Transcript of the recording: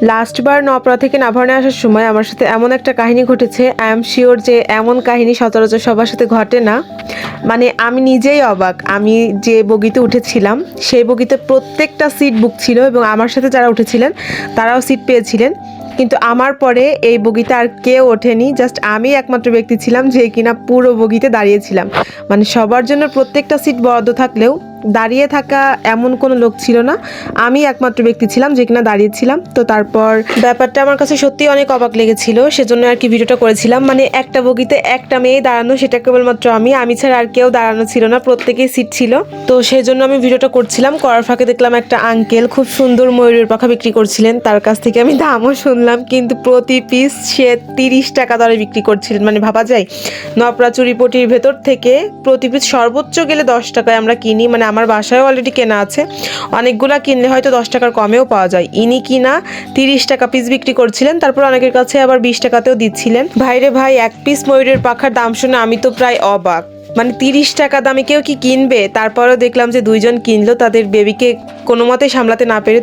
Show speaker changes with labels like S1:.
S1: লাস্টবার নপরা থেকে নাভারণে আসার সময় আমার সাথে এমন একটা কাহিনী ঘটেছে, আই এম শিওর যে এমন কাহিনী সচরাচর সবার সাথে ঘটে না। মানে আমি নিজেই অবাক। আমি যে বগিতে উঠেছিলাম সেই বগিতে প্রত্যেকটা সিট বুক ছিল এবং আমার সাথে যারা উঠেছিলেন তারাও সিট পেয়েছিলেন, কিন্তু আমার পরে এই বগিতে আর কেউ ওঠেনি। জাস্ট আমি একমাত্র ব্যক্তি ছিলাম যে কিনা পুরো বগিতে দাঁড়িয়েছিলাম। মানে সবার জন্য প্রত্যেকটা সিট বরাদ্দ থাকলেও দাঁড়িয়ে থাকা এমন কোনো লোক ছিল না। আমি একমাত্র ব্যক্তি ছিলাম যে কিনা দাঁড়িয়েছিলাম। তো তারপর ব্যাপারটা আমার কাছে সত্যি অনেক অবাক লেগেছিল, সেজন্য আর কি ভিডিওটা করেছিলাম। মানে একটা বগিতে একটা মেয়ে দাঁড়ানো, সেটা কেবলমাত্র আমি ছাড়া আর কেউ দাঁড়ানো ছিল না, প্রত্যেকেই সিট ছিল। তো সেই জন্য আমি ভিডিওটা করছিলাম। করার ফাঁকে দেখলাম একটা আঙ্কেল খুব সুন্দর ময়ূরের পাখা বিক্রি করছিলেন। তার কাছ থেকে আমি দামও শুনলাম, কিন্তু প্রতি পিস সে 30 টাকা দরে বিক্রি করছিলেন। মানে ভাবা যায়, নপরা চুরিপটির ভেতর থেকে প্রতি পিস সর্বোচ্চ গেলে 10 টাকায় আমরা কিনি। মানে আমার বাসায় অলরেডি কেনা আছে, অনেকগুলা কিনলে হয়তো 10 টাকার কমেও পাওয়া যায়। ইনি কিনা 30 টাকা পিস বিক্রি করছিলেন, তারপর অনেকের কাছে আবার 20 টাকাতেও দিচ্ছিলেন। ভাইরে ভাই, এক পিস ময়ূরের পাখার দাম শুনে আমি তো প্রায় অবাক। মানে 30 টাকা দামে কেউ কি কিনবে? তারপরেও দেখলাম যে 2জন কিনলো তাদের বেবিকে কোনো মতে সামলাতে না পেরে।